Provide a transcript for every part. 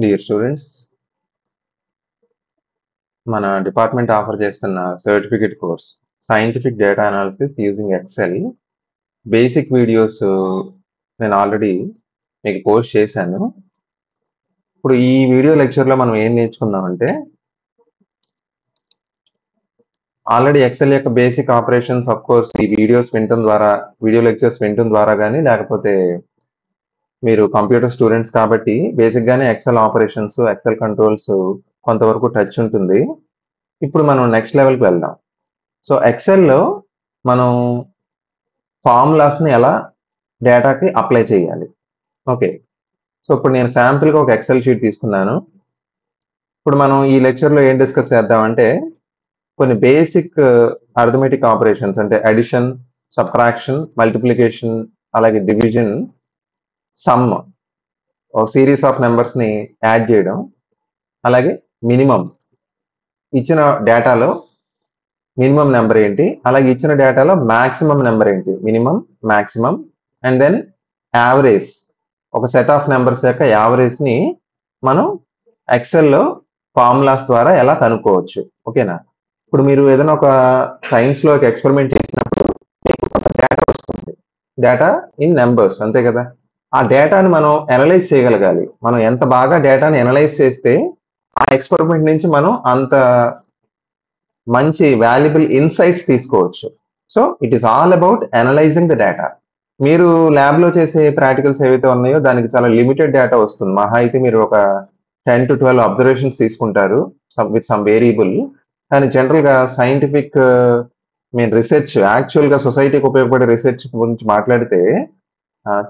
Dear students, మన department offer చేస్తున్న certificate course scientific data analysis using Excel basic videos నేను already మీకు post చేశాను. ఇప్పుడు ఈ వీడియో లెక్చర్లో మనం ఏం నేర్చుకుందామంటే, ఆల్రెడీ ఎక్సెల్ యొక్క బేసిక్ ఆపరేషన్స్ ఆఫ్ కోర్స్ ఈ వీడియోస్ వినటం ద్వారా, వీడియో లెక్చర్స్ వినటం ద్వారా కానీ, లేకపోతే మీరు కంప్యూటర్ స్టూడెంట్స్ కాబట్టి బేసిక్గానే ఎక్సెల్ ఆపరేషన్స్, ఎక్సెల్ కంట్రోల్స్ కొంతవరకు టచ్ ఉంటుంది. ఇప్పుడు మనం నెక్స్ట్ లెవెల్కి వెళ్దాం. సో ఎక్సెల్లో మనం ఫార్ములాస్ని ఎలా డేటాకి అప్లై చేయాలి. ఓకే, సో ఇప్పుడు నేను శాంపిల్గా ఒక ఎక్సెల్ షీట్ తీసుకున్నాను. ఇప్పుడు మనం ఈ లెక్చర్లో ఏం డిస్కస్ చేద్దామంటే, కొన్ని బేసిక్ అర్థమెటిక్ ఆపరేషన్స్ అంటే అడిషన్, సబ్ట్రాక్షన్, మల్టిప్లికేషన్, అలాగే డివిజన్, సమ్, ఒక సిరీస్ ఆఫ్ నెంబర్స్ని యాడ్ చేయడం, అలాగే మినిమం, ఇచ్చిన డేటాలో మినిమం నెంబర్ ఏంటి, అలాగే ఇచ్చిన డేటాలో మాక్సిమం నెంబర్ ఏంటి, minimum, maximum, and then average, ఒక సెట్ ఆఫ్ నెంబర్స్ యొక్క యావరేజ్ని మనం ఎక్సెల్లో ఫార్ములాస్ ద్వారా ఎలా కనుక్కోవచ్చు. ఓకేనా, ఇప్పుడు మీరు ఏదైనా ఒక సైన్స్లో ఒక ఎక్స్పెరిమెంట్ చేసినప్పుడు మీకు ఒక డేటా వస్తుంది, డేటా ఇన్ నెంబర్స్, అంతే కదా. ఆ డేటాని మనం అనలైజ్ చేయగలగాలి. మనం ఎంత బాగా డేటాని అనలైజ్ చేస్తే ఆ ఎక్స్పెరిమెంట్ నుంచి మనం అంత మంచి వాల్యుబుల్ ఇన్సైట్స్ తీసుకోవచ్చు. So it is all about analysing the data. మీరు ల్యాబ్లో చేసే ప్రాక్టికల్స్ ఏవైతే ఉన్నాయో దానికి చాలా లిమిటెడ్ డేటా వస్తుంది. మహా అయితే మీరు ఒక 10 to 12 అబ్జర్వేషన్స్ తీసుకుంటారు విత్ సమ్ వేరియబుల్. కానీ జనరల్గా సైంటిఫిక్ రీసెర్చ్, యాక్చువల్గా సొసైటీకి ఉపయోగపడే రీసెర్చ్ గురించి మాట్లాడితే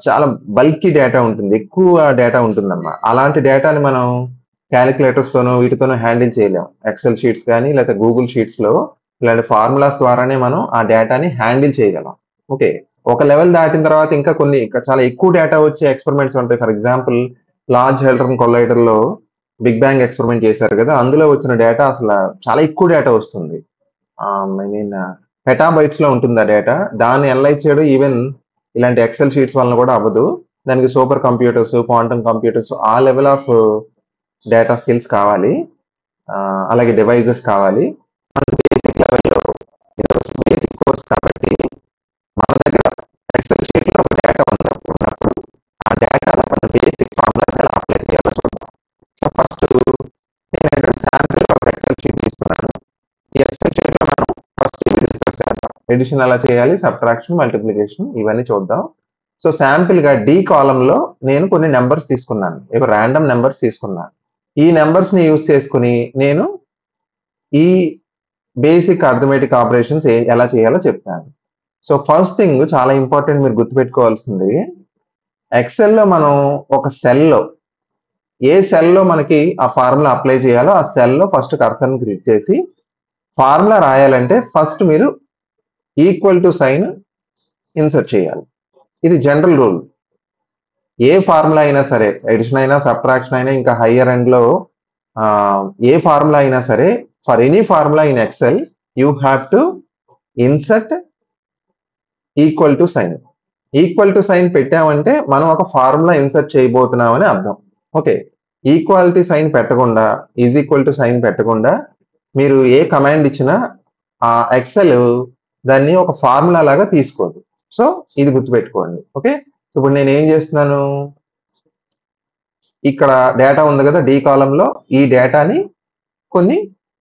చాలా బల్కీ డేటా ఉంటుంది, ఎక్కువ డేటా ఉంటుందమ్మా. అలాంటి డేటాని మనం క్యాలిక్యులేటర్స్తోనో వీటితోనో హ్యాండిల్ చేయలేం. ఎక్సెల్ షీట్స్ కానీ లేకపోతే గూగుల్ షీట్స్లో ఇలాంటి ఫార్ములాస్ ద్వారానే మనం ఆ డేటాని హ్యాండిల్ చేయగలం. ఓకే, ఒక లెవెల్ దాటిన తర్వాత ఇంకా కొన్ని చాలా ఎక్కువ డేటా వచ్చే ఎక్స్పెరిమెంట్స్ ఉంటాయి. ఫర్ ఎగ్జాంపుల్ లార్జ్ హెల్డ్రన్ కొలైడర్లో బిగ్ బ్యాంగ్ ఎక్స్పెరిమెంట్ చేశారు కదా, అందులో వచ్చిన డేటా అసలు చాలా ఎక్కువ డేటా వస్తుంది. ఐ మీన్ పెటాబైట్స్లో ఉంటుంది ఆ డేటా. దాన్ని అనలైజ్ చేయడం ఈవెన్ ఇలాంటి ఎక్సెల్ షీట్స్ వలన కూడా అవ్వదు. దానికి సూపర్ కంప్యూటర్స్, క్వాంటమ్ కంప్యూటర్స్, ఆ లెవెల్ ఆఫ్ డేటా స్కిల్స్ కావాలి, అలాగే డివైజెస్ కావాలి. మన బేసిక్ లెవెల్లో బేసిక్ కోర్స్ కాబట్టి మన దగ్గర ఎక్సెల్ షీట్లో ఒక డేటా ఉన్నప్పుడు ఆ డేటాలో మన బేసిక్ ఫార్ములాస్ ఎలా అప్లై చేయాలో చూద్దాం. సో ఫస్ట్ నేను ఇక్కడ శాంపిల్ ఒక ఎక్సెల్ షీట్ తీసుకున్నాను. ఈ ఎక్సెల్ షీట్లో మనం ఫస్ట్ డిస్కస్ చేద్దాం. ఎడిషన్ ఎలా చేయాలి, సబ్ట్రాక్షన్, మల్టిప్లికేషన్, ఇవన్నీ చూద్దాం. సో శాంపిల్గా డి కాలంలో నేను కొన్ని నెంబర్స్ తీసుకున్నాను, ఇవి ర్యాండమ్ నెంబర్స్ తీసుకున్నాను. ఈ నెంబర్స్ని యూజ్ చేసుకుని నేను ఈ బేసిక్ అర్థమెటిక్ ఆపరేషన్స్ ఎలా చేయాలో చెప్తాను. సో ఫస్ట్ థింగ్ చాలా ఇంపార్టెంట్, మీరు గుర్తుపెట్టుకోవాల్సింది, ఎక్సెల్లో మనం ఒక సెల్లో ఏ సెల్లో మనకి ఆ ఫార్ములా అప్లై చేయాలో ఆ సెల్లో ఫస్ట్ కర్సర్ని క్లిక్ చేసి ఫార్ములా రాయాలంటే ఫస్ట్ మీరు ఈక్వల్ టు సైన్ ఇన్సర్ట్ చేయాలి. ఇది జనరల్ రూల్. ఏ ఫార్ములా అయినా సరే, ఎడిషన్ అయినా సబ్ట్రాక్షన్ అయినా ఇంకా హయ్యర్ ఎండ్లో ఏ ఫార్ములా అయినా సరే, for any formula in Excel you have to insert equal to sign. Equal to sign పెట్టామంటే మనం ఒక ఫార్ములా ఇన్సర్ట్ చేయబోతున్నామని అర్థం. ఓకే, ఈక్వాలిటీ సైన్ పెట్టకుండా, ఈజ్ ఈక్వల్ టు సైన్ పెట్టకుండా మీరు ఏ కమాండ్ ఇచ్చినా ఆ ఎక్సెల్ దాన్ని ఒక ఫార్ములా లాగా తీసుకోదు. సో ఇది గుర్తుపెట్టుకోండి. ఓకే, ఇప్పుడు నేను ఏం చేస్తున్నాను, ఇక్కడ డేటా ఉంది కదా డి కాలంలో, ఈ డేటాని కొన్ని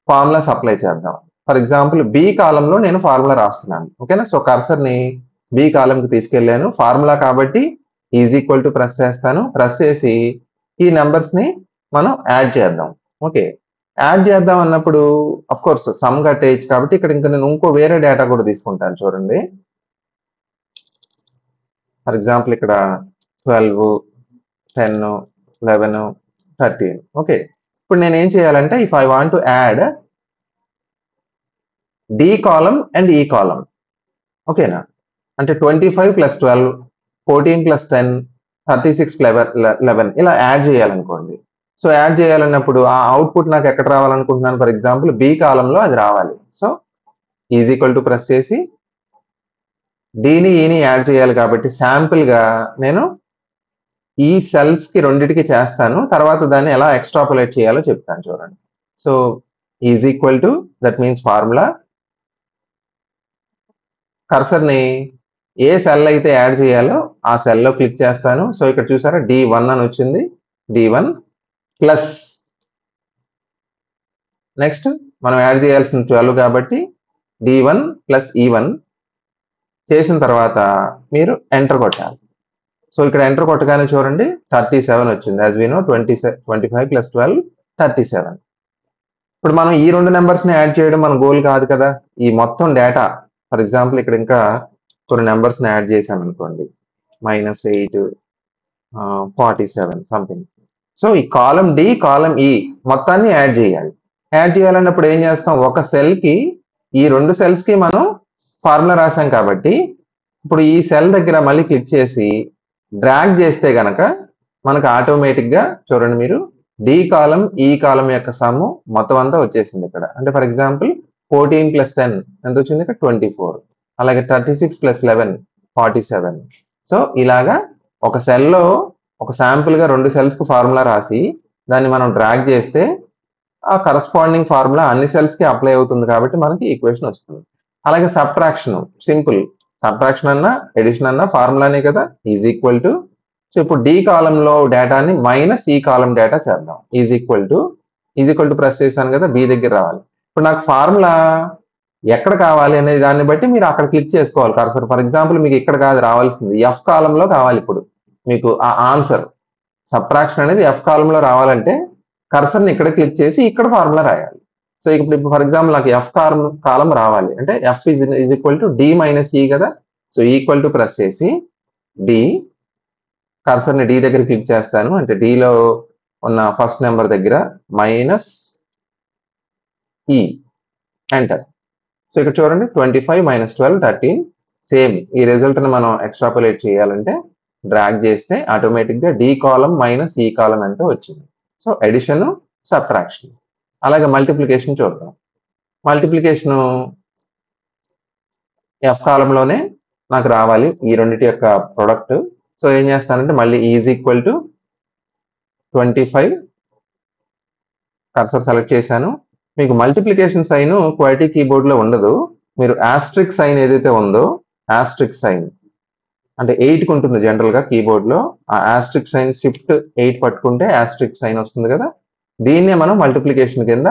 ఫార్ములాస్ అప్లై చేద్దాం. ఫర్ ఎగ్జాంపుల్ బి కాలంలో నేను ఫార్ములా రాస్తున్నాను. ఓకేనా, సో కర్సర్ని బి కాలంకి తీసుకెళ్ళాను. ఫార్ములా కాబట్టి ఈజ్ ఈక్వల్ టు ప్రెస్ చేస్తాను. ప్రెస్ చేసి ఈ నెంబర్స్ని మనం యాడ్ చేద్దాం. ఓకే, యాడ్ చేద్దాం అన్నప్పుడు అఫ్ కోర్స్ సమ్ కట్టేయచ్చు కాబట్టి ఇక్కడ ఇంకా నేను ఇంకో వేరే డేటా కూడా తీసుకుంటాను. చూడండి, ఫర్ ఎగ్జాంపుల్ ఇక్కడ 12, 10, 11, 13. ఓకే, ఇప్పుడు నేను ఏం చేయాలంటే if I want to add D column and E column, ఓకేనా, అంటే 25 + 12, 14 + 10, 36 + 11 ఇలా యాడ్ చేయాలనుకోండి. సో యాడ్ చేయాలన్నప్పుడు ఆ అవుట్పుట్ నాకు ఎక్కడ రావాలనుకుంటున్నాను, ఫర్ ఎగ్జాంపుల్ బి కాలంలో అది రావాలి. So is equal to press చేసి డీని ఈని యాడ్ చేయాలి కాబట్టి శాంపిల్గా నేను ఈ సెల్స్ కి రెండిటికి చేస్తాను, తర్వాత దాన్ని ఎలా ఎక్స్ట్రాపులేట్ చేయాలో చెప్తాను చూడండి. So is equal to, that means formula, కర్సర్ని ఏ సెల్ అయితే యాడ్ చేయాలో ఆ సెల్లో క్లిక్ చేస్తాను. సో ఇక్కడ చూసారా D1 అని వచ్చింది, D1 ప్లస్ నెక్స్ట్ మనం యాడ్ చేయాల్సిన 12 కాబట్టి D1 ప్లస్ E1 చేసిన తర్వాత మీరు ఎంటర్ కొట్టాలి. సో ఇక్కడ ఎంటర్ కొట్టగానే చూడండి 37 వచ్చింది. As we know 25 plus 12 37. ఇప్పుడు మనం ఈ రెండు నెంబర్స్ని యాడ్ చేయడం మన గోల్ కాదు కదా. ఈ మొత్తం డేటా, ఫర్ ఎగ్జాంపుల్ ఇక్కడ ఇంకా కొన్ని నెంబర్స్ని యాడ్ చేశాను అనుకోండి, -8 47 సంథింగ్. సో ఈ కాలం డి కాలం ఈ మొత్తాన్ని యాడ్ చేయాలి. యాడ్ చేయాలన్నప్పుడు ఏం చేస్తాం, ఒక సెల్కి ఈ రెండు సెల్స్కి మనం ఫార్ములా రాసాం కాబట్టి ఇప్పుడు ఈ సెల్ దగ్గర మళ్ళీ క్లిక్ చేసి డ్రాగ్ చేస్తే గనక మనకు ఆటోమేటిక్గా చూడండి మీరు డి కాలం ఈ కాలం యొక్క సమ్ మొత్తం అంతా వచ్చేసింది ఇక్కడ. అంటే ఫర్ ఎగ్జాంపుల్ 14 ప్లస్ 10 ఎంత వచ్చింది ఇక్కడ 24, అలాగే 36 ప్లస్ 11 47. సో ఇలాగా ఒక సెల్లో ఒక శాంపుల్గా రెండు సెల్స్కి ఫార్ములా రాసి దాన్ని మనం డ్రాగ్ చేస్తే ఆ కరస్పాండింగ్ ఫార్ములా అన్ని సెల్స్కి అప్లై అవుతుంది కాబట్టి మనకి ఈక్వేషన్ వస్తుంది. అలాగే సబ్ట్రాక్షన్ సింపుల్, సబ్ట్రాక్షన్ అన్నా ఎడిషన్ అన్నా ఫార్ములానే కదా, ఈజ్ ఈక్వల్ టు. సో ఇప్పుడు డి కాలంలో డేటాని మైనస్ ఈ కాలం డేటా చేద్దాం. ఈజ్ ఈక్వల్ టు ప్రెస్ చేశాను కదా, బి దగ్గర రావాలి. ఇప్పుడు నాకు ఫార్ములా ఎక్కడ కావాలి అనే దాన్ని బట్టి మీరు అక్కడ క్లిక్ చేసుకోవాలి కర్సర్. ఫర్ ఎగ్జాంపుల్ మీకు ఇక్కడ కాదు రావాల్సింది, ఎఫ్ కాలంలో కావాలి. ఇప్పుడు మీకు ఆ ఆన్సర్ సబ్ట్రాక్షన్ అనేది ఎఫ్ కాలంలో రావాలంటే కర్సర్ని ఇక్కడ క్లిక్ చేసి ఇక్కడ ఫార్ములా రాయాలి. సో ఇప్పుడు ఫర్ ఎగ్జాంపుల్ నాకు ఎఫ్ కాలం రావాలి అంటే F is equal to D minus E కదా. సో ఈక్వల్ టు ప్రెస్ చేసి డి, కర్సర్ని డి దగ్గర క్లిక్ చేస్తాను, అంటే డిలో ఉన్న ఫస్ట్ నెంబర్ దగ్గర మైనస్ ఈ, ఎంటర్. సో ఇక్కడ చూడండి 25 మైనస్ 12 13. సేమ్ ఈ రిజల్ట్ని మనం ఎక్స్ట్రాపులేట్ చేయాలంటే డ్రాగ్ చేస్తే ఆటోమేటిక్గా డి కాలం మైనస్ ఈ కాలం ఎంత వచ్చింది. So addition subtraction. అలాగే మల్టిప్లికేషన్ చూద్దాం. మల్టిప్లికేషను ఎఫ్ కాలంలోనే నాకు రావాలి ఈ రెండింటి యొక్క ప్రొడక్ట్. సో ఏం చేస్తానంటే మళ్ళీ is equal to 25, cursor select చేశాను. మీకు మల్టిప్లికేషన్ సైన్ క్వాలిటీ కీబోర్డ్లో ఉండదు, మీరు ఆస్ట్రిక్ సైన్ ఏదైతే ఉందో ఆస్ట్రిక్ సైన్ అంటే 8కి ఉంటుంది జనరల్గా కీబోర్డ్లో. ఆ ఆస్ట్రిక్ సైన్ షిఫ్ట్ 8 పట్టుకుంటే ఆస్ట్రిక్ సైన్ వస్తుంది కదా, దీన్నే మనం మల్టిప్లికేషన్ కింద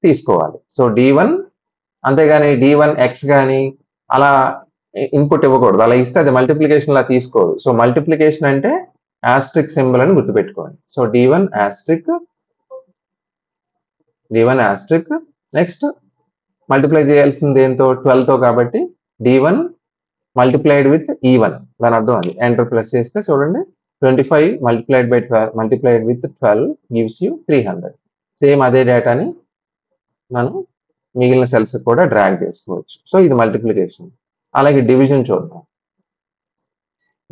తీసుకోవాలి. సో D1, అంతేగాని D1 X కానీ అలా ఇన్పుట్ ఇవ్వకూడదు. అలా ఇస్తే అది మల్టిప్లికేషన్ లా తీసుకోదు. సో మల్టిప్లికేషన్ అంటే ఆస్ట్రిక్ సింబల్ అని గుర్తుపెట్టుకోండి. So D1 Austric. Next multiply చేయాల్సింది దేంతో, 12తో కాబట్టి D1 మల్టిప్లైడ్ విత్ E1, దాని అర్థం అది. ఎంటర్ ప్లస్ చేస్తే చూడండి 25 multiplied with 12 gives you 300. Same అదే డేటాని మనం మిగిలిన సెల్స్ కూడా డ్రాగ్ చేసుకోవచ్చు. సో ఇది మల్టిప్లికేషన్. అలాగే డివిజన్ చూద్దాం.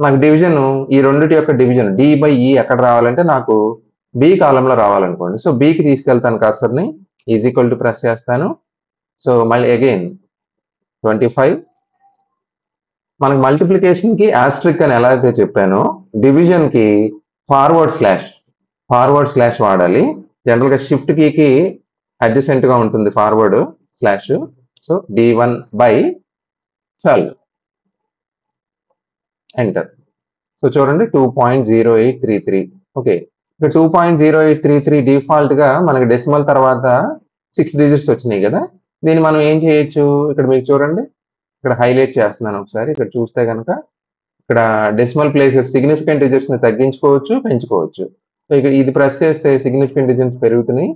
నాకు డివిజన్ ఈ రెండిటి యొక్క డివిజన్ డి బై ఈ ఎక్కడ రావాలంటే నాకు బి కాలంలో రావాలనుకోండి. సో బికి తీసుకెళ్తాను కర్సర్ని, ఈజ్ ఈక్వల్ టు ప్రెస్ చేస్తాను. సో మళ్ళీ అగైన్ 25. మనకి మల్టిప్లికేషన్కి ఆస్ట్రిక్ అని ఎలా అయితే చెప్పానో డివిజన్కి ఫార్వర్డ్ స్లాష్ వాడాలి. జనరల్గా షిఫ్ట్ కీకి అడ్జసెంట్గా ఉంటుంది forward slash. So D1 by 12, enter. So చూడండి 2.0833. ఓకే, ఇక్కడ 2.0833 డిఫాల్ట్గా మనకి డెసిమల్ తర్వాత 6 డిజిట్స్ వచ్చినాయి కదా. దీన్ని మనం ఏం చేయొచ్చు, ఇక్కడ మీకు చూడండి, ఇక్కడ హైలైట్ చేస్తున్నాను ఒకసారి. ఇక్కడ చూస్తే కనుక ఇక్కడ డెసిమల్ ప్లేసెస్ సిగ్నిఫికెంట్ డిజిట్స్ని తగ్గించుకోవచ్చు, పెంచుకోవచ్చు. సో ఇక్కడ ఇది ప్రెస్ చేస్తే సిగ్నిఫికెంట్ డిజిట్స్ పెరుగుతున్నాయి,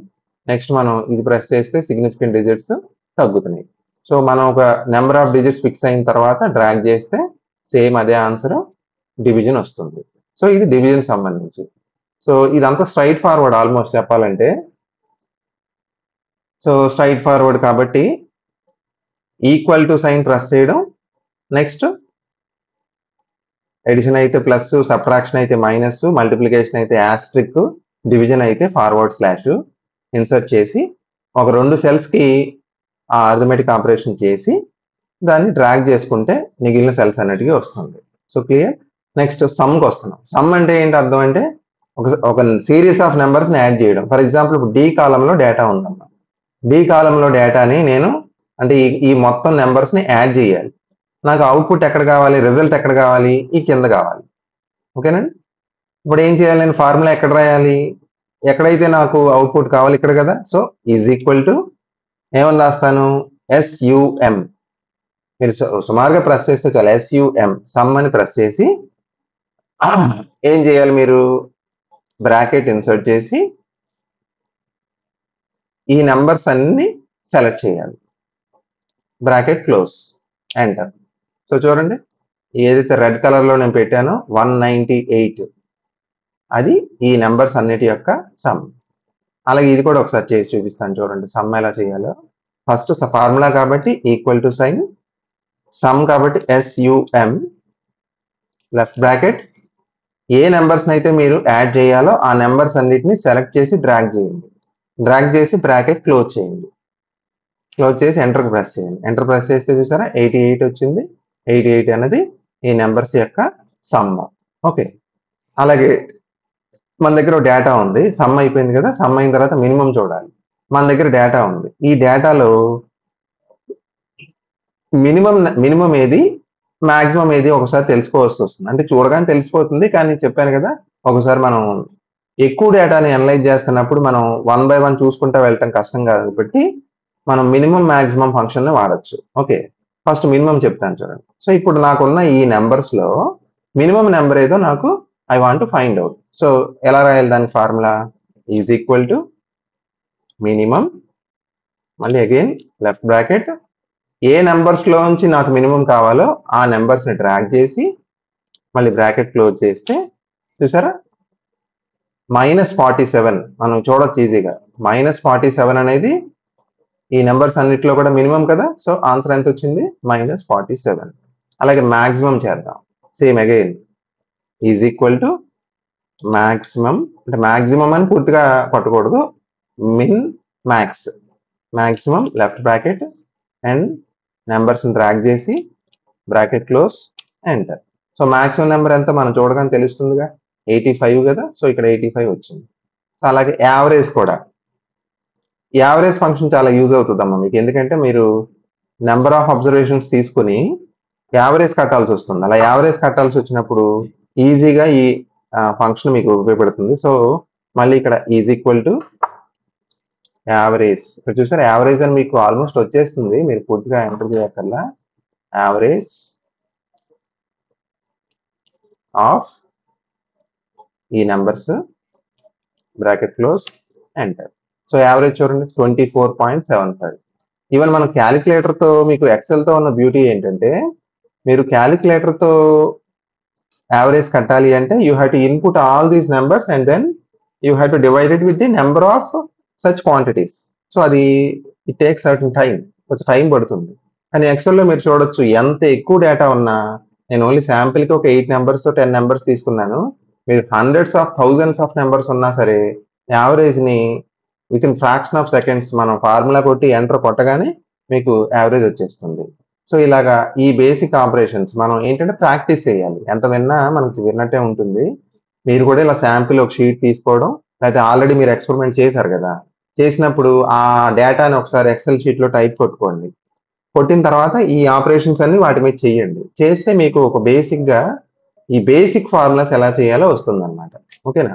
నెక్స్ట్ మనం ఇది ప్రెస్ చేస్తే సిగ్నిఫికెంట్ డిజిట్స్ తగ్గుతున్నాయి. సో మనం ఒక నెంబర్ ఆఫ్ డిజిట్స్ ఫిక్స్ అయిన తర్వాత డ్రాగ్ చేస్తే సేమ్ అదే ఆన్సర్ డివిజన్ వస్తుంది. సో ఇది డివిజన్ సంబంధించి. సో ఇదంతా స్ట్రైట్ ఫార్వర్డ్ ఆల్మోస్ట్ చెప్పాలంటే. సో స్ట్రైట్ ఫార్వర్డ్ కాబట్టి ఈక్వల్ టు సైన్ ప్రెస్ చేయడం, నెక్స్ట్ ఎడిషన్ అయితే ప్లస్, సబ్ట్రాక్షన్ అయితే మైనస్, మల్టిప్లికేషన్ అయితే ఆస్ట్రిక్, డివిజన్ అయితే ఫార్వర్డ్ స్లాష్ ఇన్సర్ట్ చేసి ఒక రెండు సెల్స్కి ఆ అర్థమెటిక్ ఆపరేషన్ చేసి దాన్ని డ్రాగ్ చేసుకుంటే మిగిలిన సెల్స్ అన్నిటికీ వస్తుంది. So clear. నెక్స్ట్ సమ్కి వస్తున్నాం. సమ్ అంటే ఏంటి అర్థం అంటే ఒక సిరీస్ ఆఫ్ నెంబర్స్ని యాడ్ చేయడం. ఫర్ ఎగ్జాంపుల్ ఇప్పుడు డి కాలంలో డేటా ఉందమ్మా. డి కాలంలో డేటాని నేను అంటే ఈ మొత్తం నెంబర్స్ని యాడ్ చేయాలి. నాకు అవుట్పుట్ ఎక్కడ కావాలి, రిజల్ట్ ఎక్కడ కావాలి, ఈ కింద కావాలి. ఓకేనండి. ఇప్పుడు ఏం చేయాలి, నేను ఫార్ములా ఎక్కడ రాయాలి, ఎక్కడైతే నాకు అవుట్పుట్ కావాలి ఇక్కడ కదా. సో ఈజ్ ఈక్వల్ టు ఏమని రాస్తాను, ఎస్యుఎం. మీరు సుమారుగా ప్రెస్ చేస్తే చాలా, ఎస్యుఎం సమ్ అని ప్రెస్ చేసి ఏం చేయాలి, మీరు బ్రాకెట్ ఇన్సర్ట్ చేసి ఈ నెంబర్స్ అన్ని సెలెక్ట్ చేయాలి, బ్రాకెట్ క్లోజ్, ఎంటర్. సో చూడండి, ఏదైతే రెడ్ కలర్లో నేను పెట్టానో 198 అది ఈ నెంబర్స్ అన్నిటి యొక్క సమ్. అలాగే ఇది కూడా ఒకసారి చేసి చూపిస్తాను చూడండి సమ్ ఎలా చేయాలో. ఫస్ట్ ఫార్ములా కాబట్టి ఈక్వల్ టు సైన్, సమ్ కాబట్టి ఎస్యుఎం, లెఫ్ట్ బ్రాకెట్, ఏ నెంబర్స్ని అయితే మీరు యాడ్ చేయాలో ఆ నెంబర్స్ అన్నిటిని సెలెక్ట్ చేసి డ్రాగ్ చేయండి. డ్రాగ్ చేసి బ్రాకెట్ క్లోజ్ చేయండి. క్లోజ్ చేసి ఎంటర్ ప్రెస్ చేయండి. ఎంటర్ ప్రెస్ చేస్తే చూసారా 88 వచ్చింది. 88 అనేది ఈ నెంబర్స్ యొక్క సమ్. ఓకే. అలాగే మన దగ్గర డేటా ఉంది, సమ్ అయిపోయింది కదా. సమ్ అయిన తర్వాత మినిమం చూడాలి. మన దగ్గర డేటా ఉంది. ఈ డేటాలో మినిమం ఏది, మాక్సిమం ఏది ఒకసారి తెలుసుకోవాల్సి వస్తుంది. అంటే చూడగానే తెలిసిపోతుంది, కానీ చెప్పాను కదా ఒకసారి మనం ఎక్కువ డేటాని అనలైజ్ చేస్తున్నప్పుడు మనం 1 by 1 చూసుకుంటా వెళ్ళటం కష్టం కాబట్టి మనం మినిమం మాక్సిమం ఫంక్షన్ని వాడచ్చు. ఓకే, ఫస్ట్ మినిమం చెప్తాను చూడండి. సో ఇప్పుడు నాకున్న ఈ నెంబర్స్లో మినిమం నెంబర్ ఏదో నాకు I want to find out. So ఎలా రాయాలి దానికి formula, is equal to minimum, మళ్ళీ అగైన్ లెఫ్ట్ బ్రాకెట్, ఏ నెంబర్స్లో నుంచి నాకు మినిమం కావాలో ఆ నెంబర్స్ని డ్రాగ్ చేసి మళ్ళీ బ్రాకెట్ క్లోజ్ చేస్తే చూసారా -47 మనం చూడొచ్చు ఈజీగా. -47 అనేది ఈ నెంబర్స్ అన్నిటిలో కూడా మినిమం కదా. సో ఆన్సర్ ఎంత వచ్చింది, -47. అలాగే మ్యాక్సిమం చేద్దాం. Same again is equal to maximum, అంటే మ్యాక్సిమం అని పూర్తిగా పట్టకూడదు, min max, maximum left bracket and నెంబర్స్ని డ్రాగ్ చేసి bracket close, enter. So maximum number ఎంత మనం చూడగానే తెలుస్తుందిగా, 85 కదా. సో ఇక్కడ 85 వచ్చింది. అలాగే యావరేజ్ కూడా, యావరేజ్ ఫంక్షన్ చాలా యూజ్ అవుతుందమ్మా మీకు. ఎందుకంటే మీరు నెంబర్ ఆఫ్ అబ్జర్వేషన్స్ తీసుకుని యావరేజ్ కట్టాల్సి వస్తుంది. అలా యావరేజ్ కట్టాల్సి వచ్చినప్పుడు ఈజీగా ఈ ఫంక్షన్ మీకు ఉపయోగపడుతుంది. సో మళ్ళీ ఇక్కడ ఈజ్ ఈక్వల్ టు యావరేజ్, ఇక్కడ చూసారు యావరేజ్ అని మీకు ఆల్మోస్ట్ వచ్చేస్తుంది, మీరు పూర్తిగా ఎంటర్ చేయక్కర్లా. యావరేజ్ ఆఫ్ ఈ numbers, bracket close, enter. So average చూడండి 24.75. ఈవెన్ మనం క్యాలిక్యులేటర్తో, మీకు ఎక్సెల్తో ఉన్న బ్యూటీ ఏంటంటే మీరు క్యాలిక్యులేటర్తో యావరేజ్ కట్టాలి అంటే you have to input all these numbers and then you have to divide it with the number of such quantities. So అది ఇట్ టేక్ సర్టన్ టైం, కొంచెం టైం పడుతుంది. కానీ ఎక్సెల్లో మీరు చూడొచ్చు ఎంత ఎక్కువ డేటా ఉన్నా, నేను ఓన్లీ శాంపిల్కి ఒక 8 నెంబర్స్ 10 నెంబర్స్ తీసుకున్నాను, మీరు hundreds of thousands of numbers ఉన్నా సరే యావరేజ్ని within fraction of seconds మనం ఫార్ములా కొట్టి ఎంటర్ కొట్టగానే మీకు యావరేజ్ వచ్చేస్తుంది. సో ఇలాగా ఈ బేసిక్ ఆపరేషన్స్ మనం ఏంటంటే ప్రాక్టీస్ చేయాలి. ఎంత విన్నా మనకి విన్నట్టే ఉంటుంది. మీరు కూడా ఇలా శాంపిల్ ఒక షీట్ తీసుకోవడం, లేకపోతే ఆల్రెడీ మీరు ఎక్స్పెరిమెంట్ చేశారు కదా, చేసినప్పుడు ఆ డేటాని ఒకసారి ఎక్సెల్ షీట్లో టైప్ కొట్టుకోండి. కొట్టిన తర్వాత ఈ ఆపరేషన్స్ అన్ని వాటి మీద చేయండి. చేస్తే మీకు ఒక బేసిక్గా ఈ బేసిక్ ఫార్ములాస్ ఎలా చేయాలో వస్తుంది అనమాట. ఓకేనా.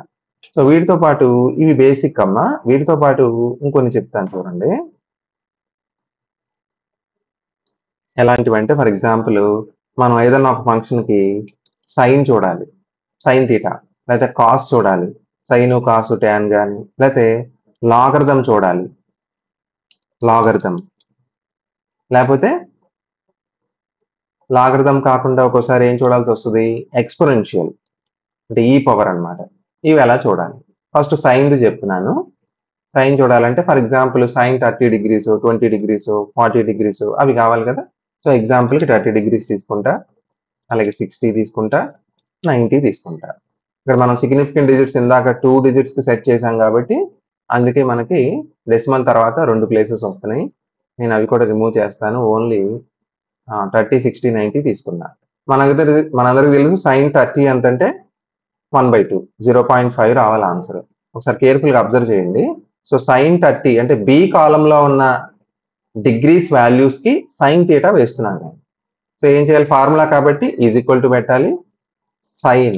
సో వీటితో పాటు ఇవి బేసిక్ అమ్మా, వీటితో పాటు ఇంకొన్ని చెప్తాను చూడండి. ఎలాంటివంటే ఫర్ ఎగ్జాంపుల్ మనం ఏదన్నా ఒక ఫంక్షన్కి సైన్ చూడాలి, సైన్ తీటా, లేకపోతే కాస్ చూడాలి, సైను కాసు ట్యాన్ కానీ, లేకపోతే లాగర్థం చూడాలి, లాగర్థం, లేకపోతే లాగర్థం కాకుండా ఒక్కోసారి ఏం చూడాల్సి వస్తుంది, ఎక్స్పోనెన్షియల్, అంటే ఈ పవర్ అనమాట. ఇవి ఎలా చూడాలి, ఫస్ట్ సైన్ది చెప్తున్నాను. సైన్ చూడాలంటే for example sign 30 degrees 20 degrees 40 degrees అవి కావాలి కదా. సో ఎగ్జాంపుల్కి 30 degrees తీసుకుంటా, అలాగే 60 తీసుకుంటా, 90 తీసుకుంటా. ఇక్కడ మనం సిగ్నిఫికెంట్ డిజిట్స్ ఇందాక 2 digitsకి సెట్ చేసాం కాబట్టి అందుకే మనకి డెసిమల్ తర్వాత 2 ప్లేసెస్ వస్తున్నాయి. నేను అవి కూడా రిమూవ్ చేస్తాను, ఓన్లీ 30 60 90 తీసుకున్నా. మనందరికి తెలుసు sin 30 ఎంతంటే 1/2 0.5 రావాలి ఆన్సర్. ఒకసారి కేర్ఫుల్గా అబ్జర్వ్ చేయండి. సో sin 30 అంటే బి కాలంలో ఉన్న డిగ్రీస్ వాల్యూస్కి sin θ వేస్తున్నాను నేను. సో ఏం చేయాలి, ఫార్ములా కాబట్టి ఈజ్ ఈక్వల్ టు పెట్టాలి sin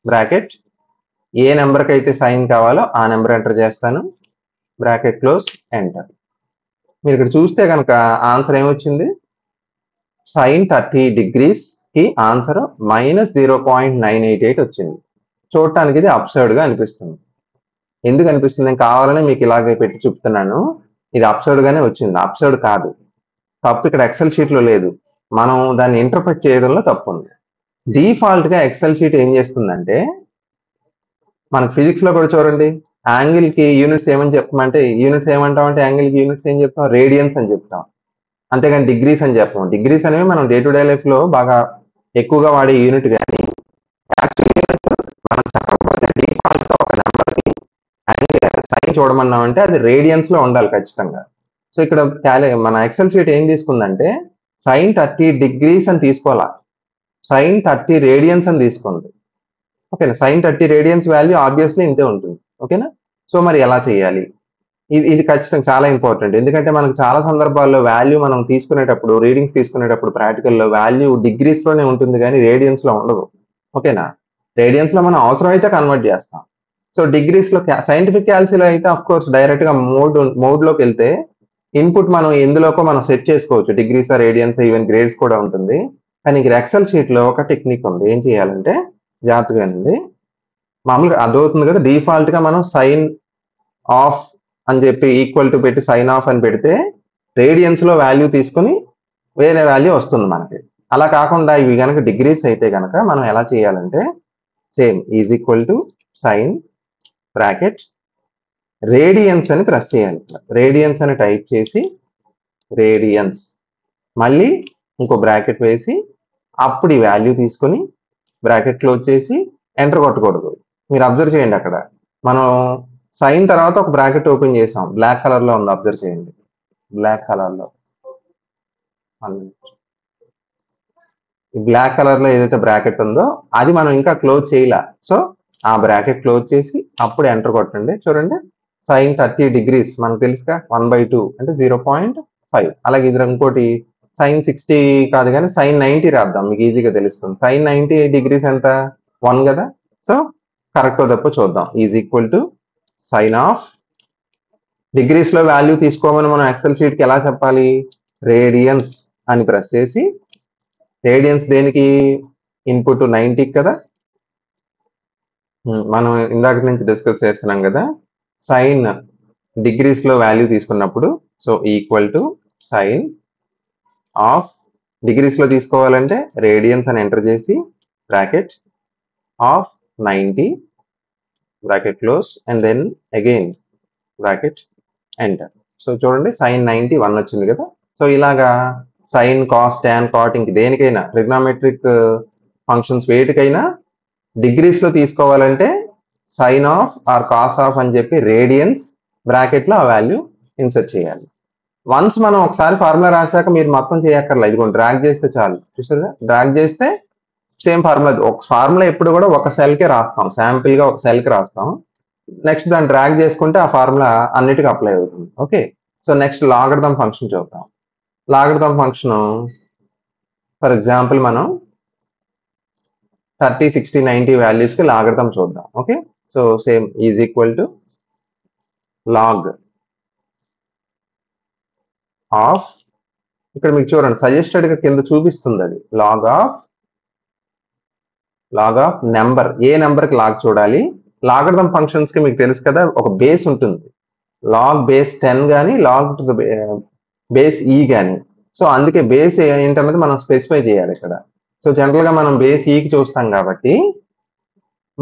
బ్రాకెట్ ఏ నెంబర్కి అయితే సైన్ కావాలో ఆ నెంబర్ ఎంటర్ చేస్తాను, బ్రాకెట్ క్లోజ్, ఎంటర్. మీరు ఇక్కడ చూస్తే కనుక ఆన్సర్ ఏమొచ్చింది, sin 30 degreesకి ఆన్సర్ -0.988 వచ్చింది. చూడటానికి ఇది అబ్సర్డ్గా అనిపిస్తుంది. ఎందుకు అనిపిస్తుంది, నేను కావాలని మీకు ఇలాగే పెట్టి చూపుతున్నాను. ఇది అబ్సర్డ్గానే వచ్చింది, అబ్సర్డ్ కాదు. తప్పు ఇక్కడ ఎక్సెల్ షీట్లో లేదు, మనం దాన్ని ఇంటర్ప్రెట్ చేయడంలో తప్పు ఉంది. డిఫాల్ట్గా ఎక్సెల్ షీట్ ఏం చేస్తుందంటే, మనకు ఫిజిక్స్లో కూడా చూడండి, యాంగిల్కి యూనిట్స్ ఏమని చెప్తామంటే, యూనిట్స్ ఏమంటామంటే యాంగిల్కి యూనిట్స్ ఏం చెప్తాం, రేడియన్స్ అని చెప్తాం, అంతేగాని డిగ్రీస్ అని చెప్పాం. డిగ్రీస్ అనేవి మనం డే టు డే లైఫ్లో బాగా ఎక్కువగా వాడే యూనిట్. కానీ యాక్చువల్ యూనిట్ మనం చెప్పకపోతే డిఫాల్ట్గా ఒక నెంబర్కి సైన్ చూడమన్నామంటే అది రేడియన్స్లో ఉండాలి ఖచ్చితంగా. సో ఇక్కడ మన ఎక్సెల్ షీట్ ఏం తీసుకుందంటే sin 30 degrees అని తీసుకోవాలా, sin 30 రేడియన్స్ అని తీసుకుంది. ఓకేనా, sin 30 రేడియన్స్ వాల్యూ ఆబ్వియస్లీ ఇంతే ఉంటుంది. ఓకేనా, సో మరి ఎలా చేయాలి, ఇది ఖచ్చితంగా చాలా ఇంపార్టెంట్. ఎందుకంటే మనకు చాలా సందర్భాల్లో వాల్యూ మనం తీసుకునేటప్పుడు, రీడింగ్స్ తీసుకునేటప్పుడు ప్రాక్టికల్లో వాల్యూ డిగ్రీస్లోనే ఉంటుంది కానీ రేడియన్స్లో ఉండదు. ఓకేనా, రేడియన్స్లో మనం అవసరమైతే కన్వర్ట్ చేస్తాం. సో డిగ్రీస్లో సైంటిఫిక్ క్యాల్సిలో అయితే అఫ్ కోర్స్ డైరెక్ట్గా మోడ్లోకి వెళ్తే ఇన్పుట్ మనం ఎందులోకో మనం సెట్ చేసుకోవచ్చు, డిగ్రీస్, రేడియన్స్, ఈవెన్ గ్రేడ్స్ కూడా ఉంటుంది. కానీ ఇక్కడ ఎక్సెల్ షీట్లో ఒక టెక్నిక్ ఉంది. ఏం చేయాలంటే జాగ్రత్తగా అండి, మామూలుగా అర్థమవుతుంది కదా, డిఫాల్ట్గా మనం సైన్ ఆఫ్ అని చెప్పి ఈక్వల్ టు పెట్టి సైన్ ఆఫ్ అని పెడితే రేడియన్స్లో వాల్యూ తీసుకుని వేరే వాల్యూ వస్తుంది మనకి. అలా కాకుండా ఇవి కనుక డిగ్రీస్ అయితే కనుక మనం ఎలా చేయాలంటే same is equal to sign bracket radians అని ప్రెస్ చేయాలి. రేడియన్స్ అని టైప్ చేసి రేడియన్స్ మళ్ళీ ఇంకో బ్రాకెట్ వేసి అప్పుడు ఈ వాల్యూ తీసుకొని బ్రాకెట్ క్లోజ్ చేసి ఎంటర్ కొట్టకూడదు. మీరు అబ్జర్వ్ చేయండి, అక్కడ మనం సైన్ తర్వాత ఒక బ్రాకెట్ ఓపెన్ చేసాం, బ్లాక్ కలర్లో ఉంది, అబ్జర్వ్ చేయండి, బ్లాక్ కలర్లో, ఈ బ్లాక్ కలర్లో ఏదైతే బ్రాకెట్ ఉందో అది మనం ఇంకా క్లోజ్ చేయలే. సో ఆ బ్రాకెట్ క్లోజ్ చేసి అప్పుడు ఎంటర్ కొట్టండి. చూడండి, sin 30 degrees మనకు తెలుసుగా 1/2 అంటే 0.5. అలాగే ఇది ఇంకోటి sin 60 కాదు కానీ sin 90 రాద్దాం, మీకు ఈజీగా తెలుస్తుంది. sin 90 degrees ఎంత, 1 కదా. సో కరెక్ట్ తప్ప చూద్దాం. Is equal to sine of డిగ్రీస్లో వాల్యూ తీసుకోమని మనం ఎక్సెల్ షీట్కి ఎలా చెప్పాలి, రేడియన్స్ అని ప్రెస్ చేసి, రేడియన్స్ దేనికి, ఇన్పుట్ 90 కదా, మనం ఇందాక నుంచి డిస్కస్ చేస్తున్నాం కదా, సైన్ డిగ్రీస్లో వాల్యూ తీసుకున్నప్పుడు so equal to sine of డిగ్రీస్లో తీసుకోవాలంటే రేడియన్స్ అని ఎంటర్ చేసి bracket of 90 bracket close and then again bracket enter. So చూడండి సైన్ 90 1 వచ్చింది కదా. సో ఇలాగా సైన్, కాస్, టాన్, కాట్ ఇంక దేనికైనా ట్రిగ్నోమెట్రిక్ ఫంక్షన్స్ వేటికైనా డిగ్రీస్లో తీసుకోవాలంటే sine of or cos of అని చెప్పి రేడియన్స్ బ్రాకెట్లో ఆ వాల్యూ ఇన్సర్ట్ చేయాలి. వన్స్ మనం ఒకసారి ఫార్ములా రాశాక మీరు మొత్తం చేయక్కర్లేదు, ఇదిగోండి డ్రాగ్ చేస్తే చాలు. చూసారా, డ్రాగ్ చేస్తే సేమ్ ఫార్ములా. ఒక ఫార్ములా ఎప్పుడు కూడా ఒక సెల్కే రాస్తాం, శాంపిల్గా ఒక సెల్కి రాస్తాం. నెక్స్ట్ దాన్ని డ్రాగ్ చేసుకుంటే ఆ ఫార్ములా అన్నిటికీ అప్లై అవుతుంది. Okay, so next logarithm function చూద్దాం. లాగరిథం ఫంక్షన్ ఫర్ ఎగ్జాంపుల్ మనం 30, 60, 90 వాల్యూస్కి లాగరిథం చూద్దాం. Okay, so same is equal to log of, ఇక్కడ మీకు చూడండి సజెస్టెడ్గా కింద చూపిస్తుంది అది లాగ్ ఆఫ్ నెంబర్, ఏ నెంబర్కి లాగ్ చూడాలి. లాగరిథం ఫంక్షన్స్కి మీకు తెలుసు కదా, ఒక బేస్ ఉంటుంది, లాగ్ బేస్ 10 కానీ లాగ్ టు ద బేస్ ఈ కానీ. సో అందుకే బేస్ ఏంటన్నది మనం స్పెసిఫై చేయాలి ఇక్కడ. సో జనరల్గా మనం బేస్ ఈకి చూస్తాం కాబట్టి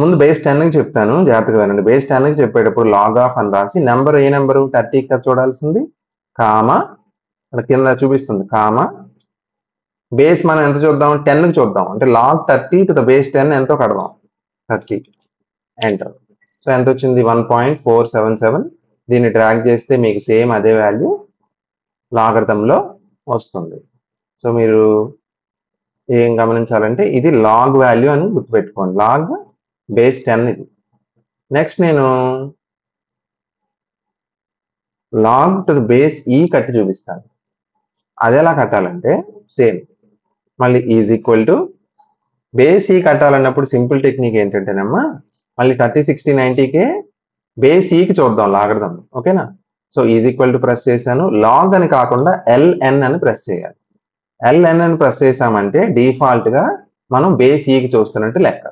ముందు బేస్ 10కి చెప్తాను, జాగ్రత్తగా వినండి. బేస్ 10కి చెప్పేటప్పుడు లాగ్ ఆఫ్ అని రాసి నెంబర్, ఏ నెంబరు 30కి చూడాల్సింది, కామా కింద చూపిస్తుంది కామా బేస్ మనం ఎంత చూద్దాం, 10కి చూద్దాం, అంటే లాగ్ 30 టు ద బేస్ 10 ఎంతో కడదాం, 30 ఎంటర్. సో ఎంత వచ్చింది, 1.477. దీన్ని డ్రాగ్ చేస్తే మీకు సేమ్ అదే వాల్యూ లాగరిథంలో వస్తుంది. సో మీరు ఏం గమనించాలంటే ఇది లాగ్ వాల్యూ అని గుర్తుపెట్టుకోండి. లాగ్ బేస్ 10 ఇది. నెక్స్ట్ నేను లాగ్ టు ది బేస్ ఈ కట్టి చూపిస్తాను. అది ఎలా కట్టాలంటే సేమ్ మళ్ళీ ఈజ్ ఈక్వల్ టు బేస్ ఈ కట్టాలన్నప్పుడు సింపుల్ టెక్నిక్ ఏంటంటేనమ్మా మళ్ళీ 30, 60, 90కే బేస్ ఈకి చూద్దాం లాగడదాం. ఓకేనా? So is equal to press చేశాను. లాగ్ అని కాకుండా LN అని ప్రెస్ చేయాలి. LN అని ప్రెస్ చేసామంటే డిఫాల్ట్ గా మనం బేస్ ఈకి చూస్తున్నట్టు లెక్క.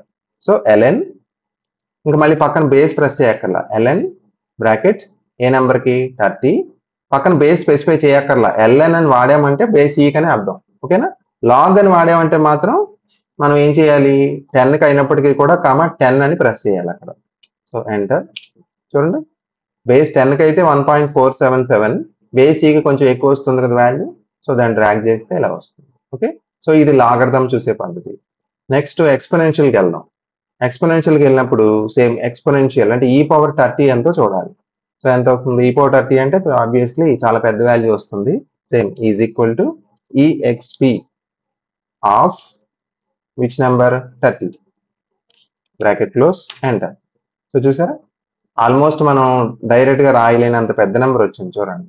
సో LN ఇంకా మళ్ళీ పక్కన బేస్ ప్రెస్ చేయక్కర్లా. LN బ్రాకెట్ ఏ నెంబర్కి 30 పక్కన బేస్ స్పెసిఫై చేయక్కర్లా. LN అని వాడామంటే బేస్ ఈకి అని అర్థం. ఓకేనా? లాగ్ అని వాడామంటే మాత్రం మనం ఏం చేయాలి 10కి అయినప్పటికీ కూడా 10 అని ప్రెస్ చేయాలి అక్కడ. So enter. చూడండి బేస్ 10కి అయితే 1.477 బేస్ ఈకి కొంచెం ఎక్కువ వస్తుంది కదా వాల్యూ. సో దాన్ని డ్రాగ్ చేస్తే ఇలా వస్తుంది. ఓకే, సో ఇది లాగర్థం చూసే పద్ధతి. నెక్స్ట్ ఎక్స్పోనెన్షియల్కి వెళ్దాం. ఎక్స్పోనెన్షియల్కి వెళ్ళినప్పుడు సేమ్ ఎక్స్పోనెన్షియల్ అంటే ఈ పవర్ 30 ఎంతో చూడాలి. సో ఎంత అవుతుంది? ఈ పవర్ 30 అంటే ఆబ్వియస్లీ చాలా పెద్ద వాల్యూ వస్తుంది. Same is equal to EXP of which number 30 bracket close enter. So చూసారా ఆల్మోస్ట్ మనం డైరెక్ట్ గా రాయలేనంత పెద్ద నెంబర్ వచ్చింది. చూడండి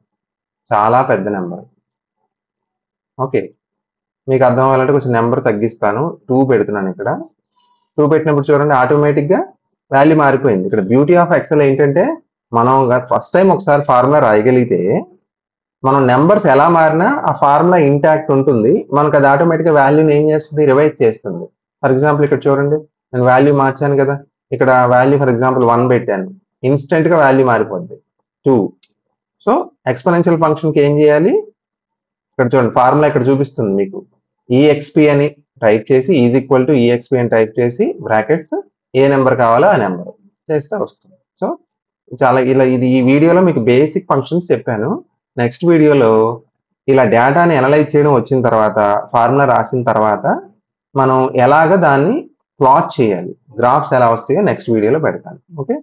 చాలా పెద్ద నెంబర్. ఓకే, మీకు అర్థం అవ్వాలంటే కొంచెం నెంబర్ తగ్గిస్తాను. 2 పెడుతున్నాను ఇక్కడ. 2 పెట్టినప్పుడు చూడండి ఆటోమేటిక్ గా వాల్యూ మారిపోయింది. ఇక్కడ బ్యూటీ ఆఫ్ ఎక్సెల్ ఏంటంటే మనం ఫస్ట్ టైం ఒకసారి ఫార్ములా రాయగలిగితే మనం నెంబర్స్ ఎలా మారినా ఆ ఫార్ములా ఇంటాక్ట్ ఉంటుంది. మనకు అది ఆటోమేటిక్ గా వాల్యూని ఏం చేస్తుంది? రివైజ్ చేస్తుంది. ఫర్ ఎగ్జాంపుల్ ఇక్కడ చూడండి నేను వాల్యూ మార్చాను కదా. ఇక్కడ వాల్యూ ఫర్ ఎగ్జాంపుల్ 1 పెట్టాను. ఇన్స్టెంట్ గా వాల్యూ మారిపోద్ది 2. సో ఎక్స్పోనెన్షియల్ ఫంక్షన్కి ఏం చేయాలి? ఇక్కడ చూడండి ఫార్ములా ఇక్కడ చూపిస్తుంది మీకు. EXP అని టైప్ చేసి ఈజ్ ఈక్వల్ టు EXP అని టైప్ చేసి బ్రాకెట్స్ ఏ నెంబర్ కావాలో ఆ నెంబర్ చేస్తే వస్తుంది. సో చాలా ఇలా ఇది ఈ వీడియోలో మీకు బేసిక్ ఫంక్షన్స్ చెప్పాను. నెక్స్ట్ వీడియోలో ఇలా డేటాని అనలైజ్ చేయడం వచ్చిన తర్వాత ఫార్ములా రాసిన తర్వాత మనం ఎలాగ దాన్ని ప్లాట్ చేయాలి, గ్రాఫ్స్ ఎలా వస్తాయో నెక్స్ట్ వీడియోలో పెడతాను. ఓకే.